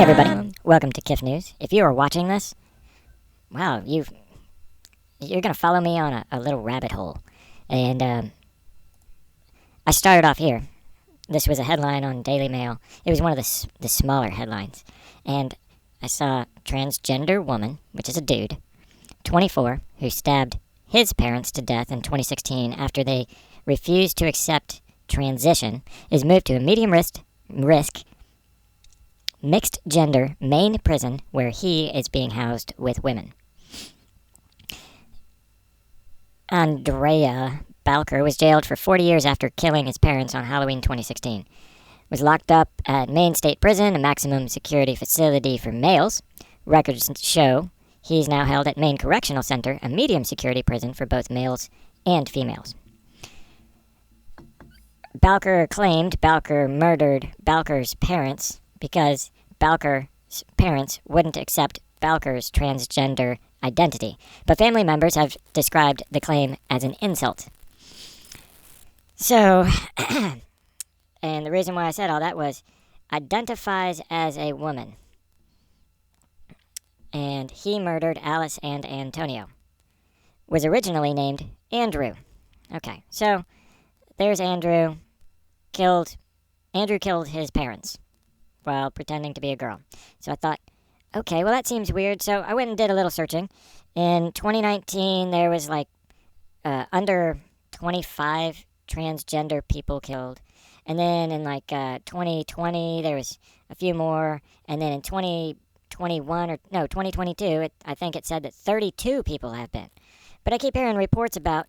Hey everybody, welcome to Kiff News. If you are watching this, wow, you're gonna follow me on a little rabbit hole. And I started off here. This was a headline on Daily Mail. It was one of the smaller headlines. And I saw transgender woman, which is a dude, 24, who stabbed his parents to death in 2016 after they refused to accept transition, is moved to a medium risk mixed gender Maine prison where he is being housed with women. Andrea Balker was jailed for 40 years after killing his parents on Halloween 2016. Was locked up at Maine State Prison, a maximum security facility for males. Records show he's now held at Maine Correctional Center, a medium security prison for both males and females. Balker claimed Balker murdered Balker's parents because Balker's parents wouldn't accept Balker's transgender identity, but family members have described the claim as an insult. So, and the reason why I said all that was, identifies as a woman. And he murdered Alice and Antonio. Was originally named Andrew. Okay, so there's Andrew. Andrew killed his parents while pretending to be a girl. So I thought, okay, well that seems weird. So I went and did a little searching. In 2019, there was under 25 transgender people killed. And then in 2020, there was a few more. And then in 2022, I think it said that 32 people have been. But I keep hearing reports about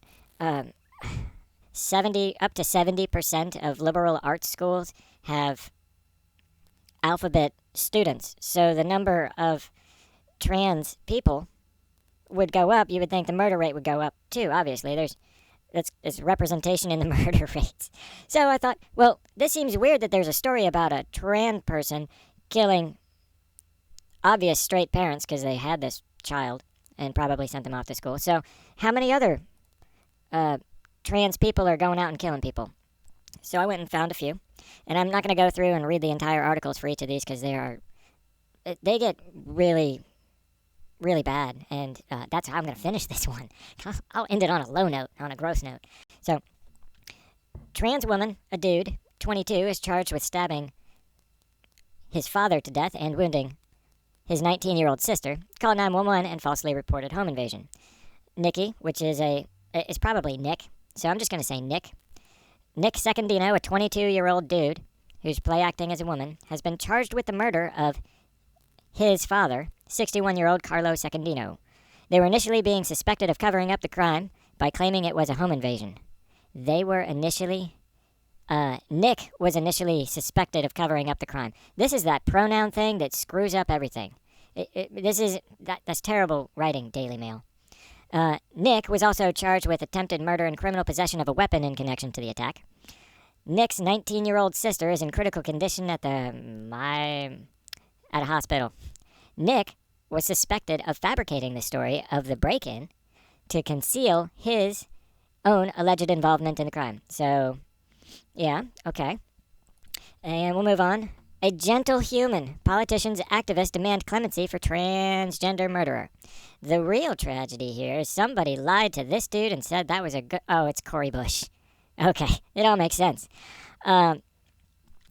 70% of liberal arts schools have alphabet students. So the number of trans people would go up. You would think the murder rate would go up too, obviously. There's representation in the murder rates. So I thought, well, this seems weird that there's a story about a trans person killing obvious straight parents because they had this child and probably sent them off to school. So how many other trans people are going out and killing people? So I went and found a few. And I'm not going to go through and read the entire articles for each of these because they get really, really bad. And that's how I'm going to finish this one. I'll end it on a low note, on a gross note. So, trans woman, a dude, 22, is charged with stabbing his father to death and wounding his 19-year-old sister, called 911 and falsely reported home invasion. Nikki, which is probably Nick, so I'm just going to say Nick. Nick Secondino, a 22-year-old dude who's play acting as a woman, has been charged with the murder of his father, 61-year-old Carlo Secondino. They were initially being suspected of covering up the crime by claiming it was a home invasion. Nick was initially suspected of covering up the crime. This is that pronoun thing that screws up everything. That's terrible writing, Daily Mail. Nick was also charged with attempted murder and criminal possession of a weapon in connection to the attack. Nick's 19-year-old sister is in critical condition at a hospital. Nick was suspected of fabricating the story of the break-in to conceal his own alleged involvement in the crime. So, yeah, okay. And we'll move on. A gentle human. Politicians, activists demand clemency for transgender murderer. The real tragedy here is somebody lied to this dude and said that was a good... Oh, it's Cori Bush. Okay, it all makes sense. The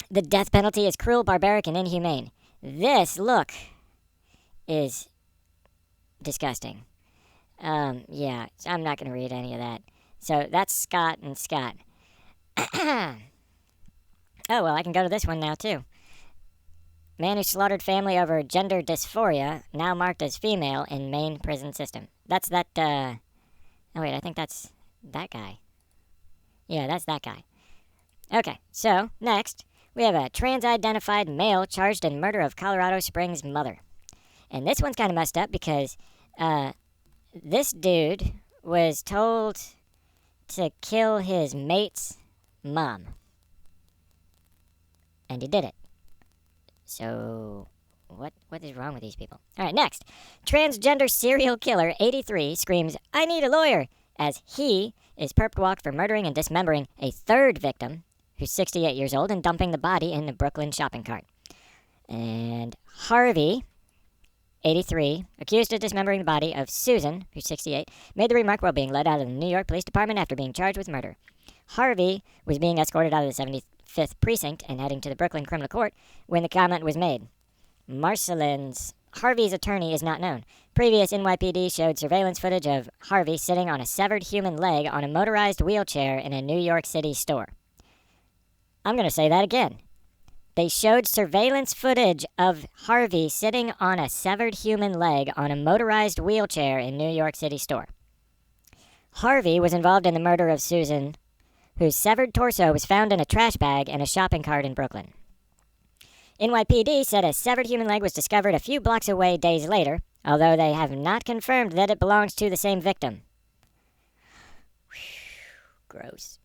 death penalty is cruel, barbaric, and inhumane. This look is disgusting. Yeah, I'm not going to read any of that. So that's Scott and Scott. Oh, well, I can go to this one now, too. Man who slaughtered family over gender dysphoria, now marked as female in Maine prison system. That's that, oh wait, I think that's that guy. Yeah, that's that guy. Okay, so, next, we have a trans-identified male charged in murder of Colorado Springs mother. And this one's kind of messed up because, this dude was told to kill his mate's mom. And he did it. So, what is wrong with these people? All right, next. Transgender serial killer 83 screams, "I need a lawyer," as he is perp walked for murdering and dismembering a third victim, who's 68 years old, and dumping the body in the Brooklyn shopping cart. And Harvey, 83, accused of dismembering the body of Susan, who's 68, made the remark while being led out of the New York Police Department after being charged with murder. Harvey was being escorted out of the 75th Precinct and heading to the Brooklyn Criminal Court when the comment was made. Harvey's attorney is not known. Previous NYPD showed surveillance footage of Harvey sitting on a severed human leg on a motorized wheelchair in a New York City store. I'm going to say that again. They showed surveillance footage of Harvey sitting on a severed human leg on a motorized wheelchair in New York City store. Harvey was involved in the murder of Susan, whose severed torso was found in a trash bag in a shopping cart in Brooklyn. NYPD said a severed human leg was discovered a few blocks away days later, although they have not confirmed that it belongs to the same victim. Gross.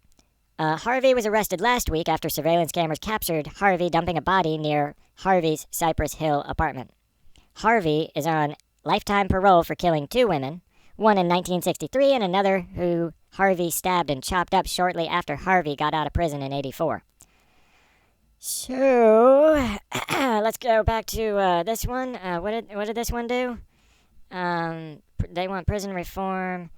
Harvey was arrested last week after surveillance cameras captured Harvey dumping a body near Harvey's Cypress Hill apartment. Harvey is on lifetime parole for killing 2 women, one in 1963 and another who Harvey stabbed and chopped up shortly after Harvey got out of prison in 84. So, let's go back to this one. What did this one do? They want prison reform.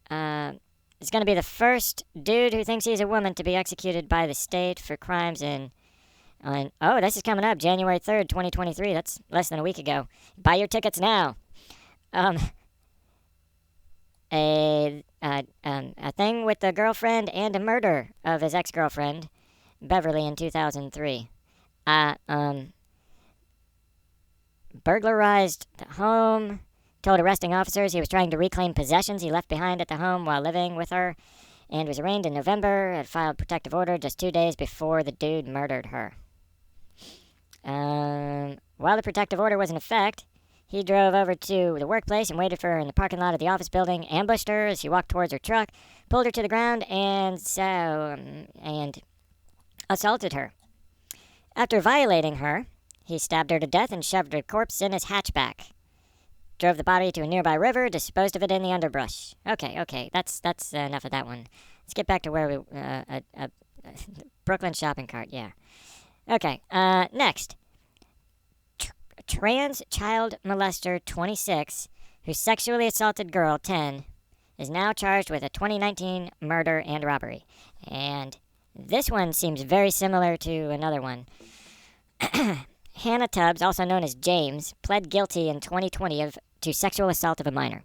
It's going to be the first dude who thinks he's a woman to be executed by the state for crimes this is coming up, January 3rd, 2023. That's less than a week ago. Buy your tickets now. A thing with the girlfriend and a murder of his ex-girlfriend, Beverly, in 2003. Burglarized the home, told arresting officers he was trying to reclaim possessions he left behind at the home while living with her, and was arraigned in November, had filed protective order just 2 days before the dude murdered her. While the protective order was in effect, he drove over to the workplace and waited for her in the parking lot of the office building, ambushed her as she walked towards her truck, pulled her to the ground, and assaulted her. After violating her, he stabbed her to death and shoved her corpse in his hatchback. Drove the body to a nearby river, disposed of it in the underbrush. Okay, that's enough of that one. Let's get back to where we Brooklyn shopping cart, yeah. Okay, next. Trans child molester 26, who sexually assaulted girl 10, is now charged with a 2019 murder and robbery. And this one seems very similar to another one. Hannah Tubbs, also known as James, pled guilty in 2020 to sexual assault of a minor.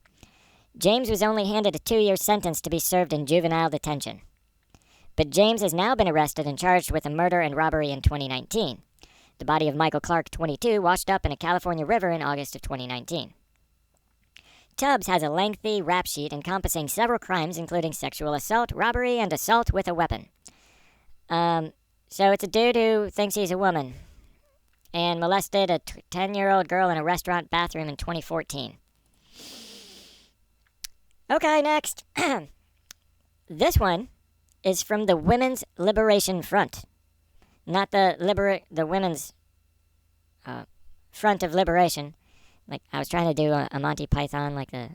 James was only handed a 2-year sentence to be served in juvenile detention. But James has now been arrested and charged with a murder and robbery in 2019. The body of Michael Clark, 22, washed up in a California river in August of 2019. Tubbs has a lengthy rap sheet encompassing several crimes, including sexual assault, robbery, and assault with a weapon. So it's a dude who thinks he's a woman and molested a 10-year-old girl in a restaurant bathroom in 2014. Okay, next. This one is from the Women's Liberation Front. Not the Women's Front of Liberation. Like, I was trying to do a Monty Python, like the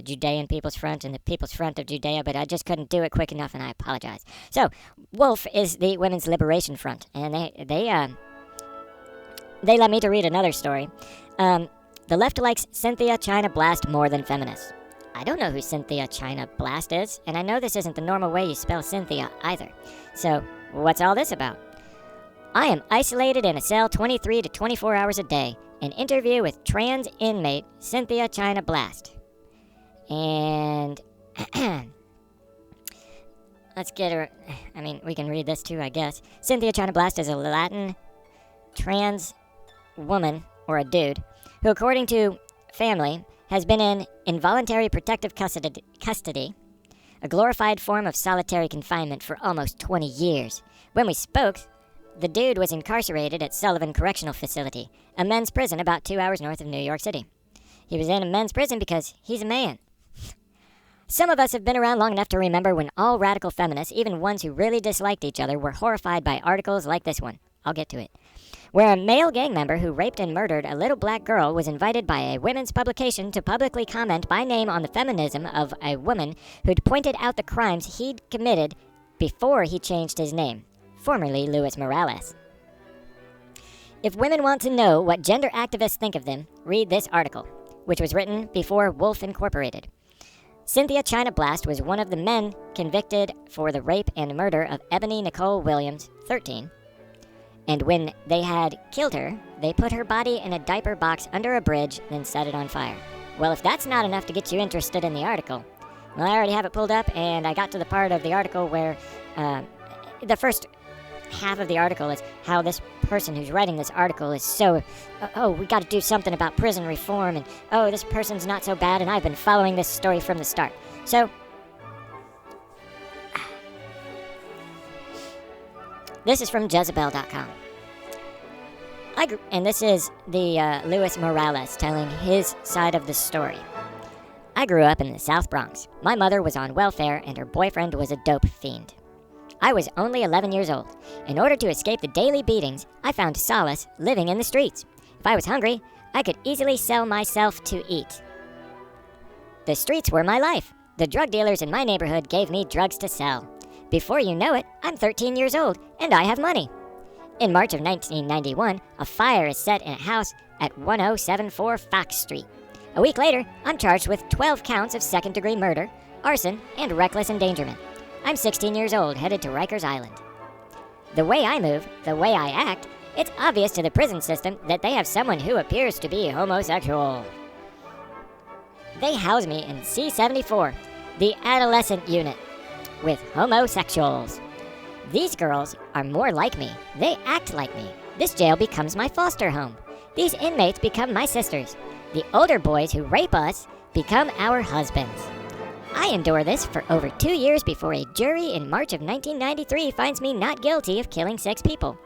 Judean People's Front and the People's Front of Judea, but I just couldn't do it quick enough, and I apologize. So, Wolf is the Women's Liberation Front, and they let me to read another story. The left likes Cynthia China Blast more than feminists. I don't know who Cynthia China Blast is, and I know this isn't the normal way you spell Cynthia either. So, what's all this about? I am isolated in a cell 23 to 24 hours a day. An interview with trans inmate Cynthia China Blast. And let's get her. I mean, we can read this too, I guess. Cynthia China Blast is a Latin trans woman, or a dude, who, according to family, has been in involuntary protective custody, a glorified form of solitary confinement, for almost 20 years. When we spoke, the dude was incarcerated at Sullivan Correctional Facility, a men's prison about 2 hours north of New York City. He was in a men's prison because he's a man. Some of us have been around long enough to remember when all radical feminists, even ones who really disliked each other, were horrified by articles like this one. I'll get to it. Where a male gang member who raped and murdered a little black girl was invited by a women's publication to publicly comment by name on the feminism of a woman who'd pointed out the crimes he'd committed before he changed his name, formerly Luis Morales. If women want to know what gender activists think of them, read this article, which was written before Wolf Incorporated. Cynthia China Blast was one of the men convicted for the rape and murder of Ebony Nicole Williams, 13. And when they had killed her, they put her body in a diaper box under a bridge, then set it on fire. Well, if that's not enough to get you interested in the article, well, I already have it pulled up, and I got to the part of the article where the first half of the article is how this person who's writing this article is so, we got to do something about prison reform, and this person's not so bad, and I've been following this story from the start. So, this is from Jezebel.com. And this is the Luis Morales telling his side of the story. I grew up in the South Bronx. My mother was on welfare, and her boyfriend was a dope fiend. I was only 11 years old. In order to escape the daily beatings, I found solace living in the streets. If I was hungry, I could easily sell myself to eat. The streets were my life. The drug dealers in my neighborhood gave me drugs to sell. Before you know it, I'm 13 years old, and I have money. In March of 1991, a fire is set in a house at 1074 Fox Street. A week later, I'm charged with 12 counts of second-degree murder, arson, and reckless endangerment. I'm 16 years old, headed to Rikers Island. The way I move, the way I act, it's obvious to the prison system that they have someone who appears to be homosexual. They house me in C-74, the adolescent unit, with homosexuals. These girls are more like me. They act like me. This jail becomes my foster home. These inmates become my sisters. The older boys who rape us become our husbands. I endure this for over 2 years before a jury in March of 1993 finds me not guilty of killing 6 people.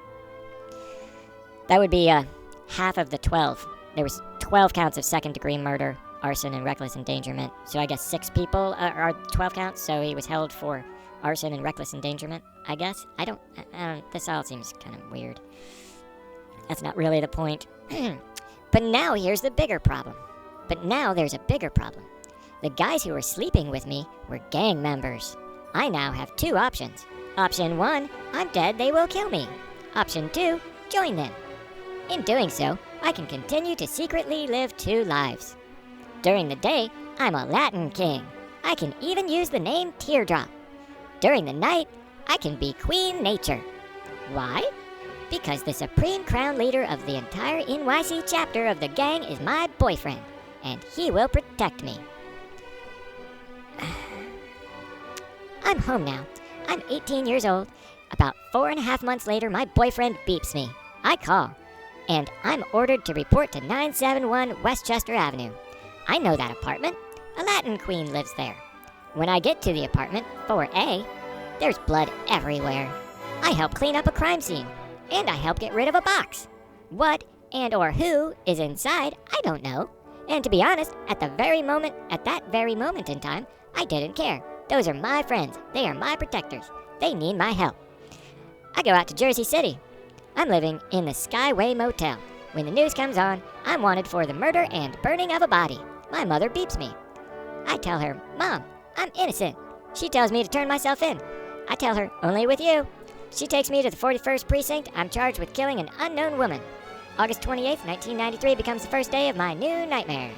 That would be half of the 12. There was 12 counts of second-degree murder, arson, and reckless endangerment. So I guess 6 people are 12 counts, so he was held for arson and reckless endangerment, I guess. I don't this all seems kind of weird. That's not really the point. But now here's the bigger problem. There's a bigger problem. The guys who were sleeping with me were gang members. I now have 2 options. Option 1, I'm dead, they will kill me. Option 2, join them. In doing so, I can continue to secretly live 2 lives. During the day, I'm a Latin king. I can even use the name Teardrop. During the night, I can be Queen Nature. Why? Because the supreme crown leader of the entire NYC chapter of the gang is my boyfriend, and he will protect me. I'm home now. I'm 18 years old. About 4.5 months later, my boyfriend beeps me. I call, and I'm ordered to report to 971 Westchester Avenue. I know that apartment. A Latin queen lives there. When I get to the apartment, 4A, there's blood everywhere. I help clean up a crime scene, and I help get rid of a box. What and or who is inside, I don't know. And to be honest, at that very moment in time, I didn't care. Those are my friends. They are my protectors. They need my help. I go out to Jersey City. I'm living in the Skyway Motel. When the news comes on, I'm wanted for the murder and burning of a body. My mother beeps me. I tell her, Mom, I'm innocent. She tells me to turn myself in. I tell her, only with you. She takes me to the 41st Precinct. I'm charged with killing an unknown woman. August 28th, 1993 becomes the first day of my new nightmare.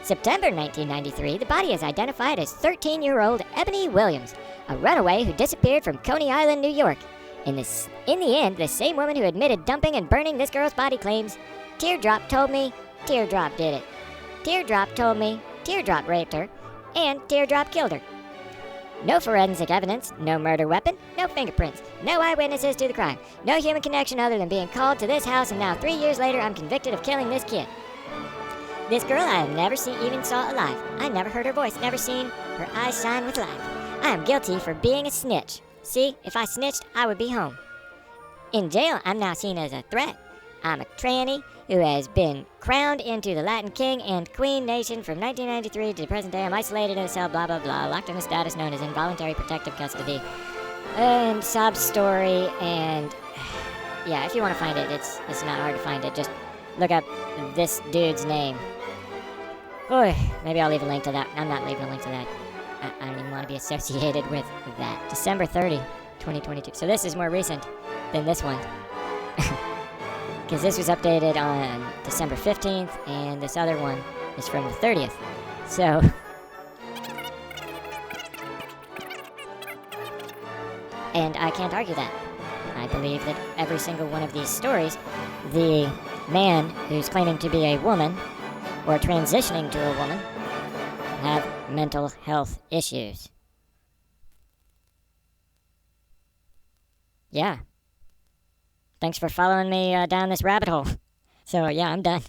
September 1993, the body is identified as 13-year-old Ebony Williams, a runaway who disappeared from Coney Island, New York. In the end, the same woman who admitted dumping and burning this girl's body claims, Teardrop told me Teardrop did it. Teardrop told me Teardrop raped her, and Teardrop killed her. No forensic evidence, no murder weapon, no fingerprints, no eyewitnesses to the crime, no human connection other than being called to this house, and now 3 years later I'm convicted of killing this kid. This girl I have never even saw alive. I never heard her voice, never seen her eyes shine with life. I am guilty for being a snitch. See, if I snitched, I would be home. In jail, I'm now seen as a threat. I'm a tranny who has been crowned into the Latin King and Queen Nation from 1993 to the present day. I'm isolated in a cell, blah, blah, blah, locked in a status known as involuntary protective custody. And sob story, and yeah, if you want to find it, it's not hard to find it. Just look up this dude's name. Oy, maybe I'll leave a link to that. I'm not leaving a link to that. I don't even want to be associated with that. December 30, 2022. So this is more recent than this one. Because this was updated on December 15th, and this other one is from the 30th. So, and I can't argue that. I believe that every single one of these stories, the man who's claiming to be a woman or transitioning to a woman have mental health issues. Yeah. Thanks for following me down this rabbit hole. So, yeah, I'm done.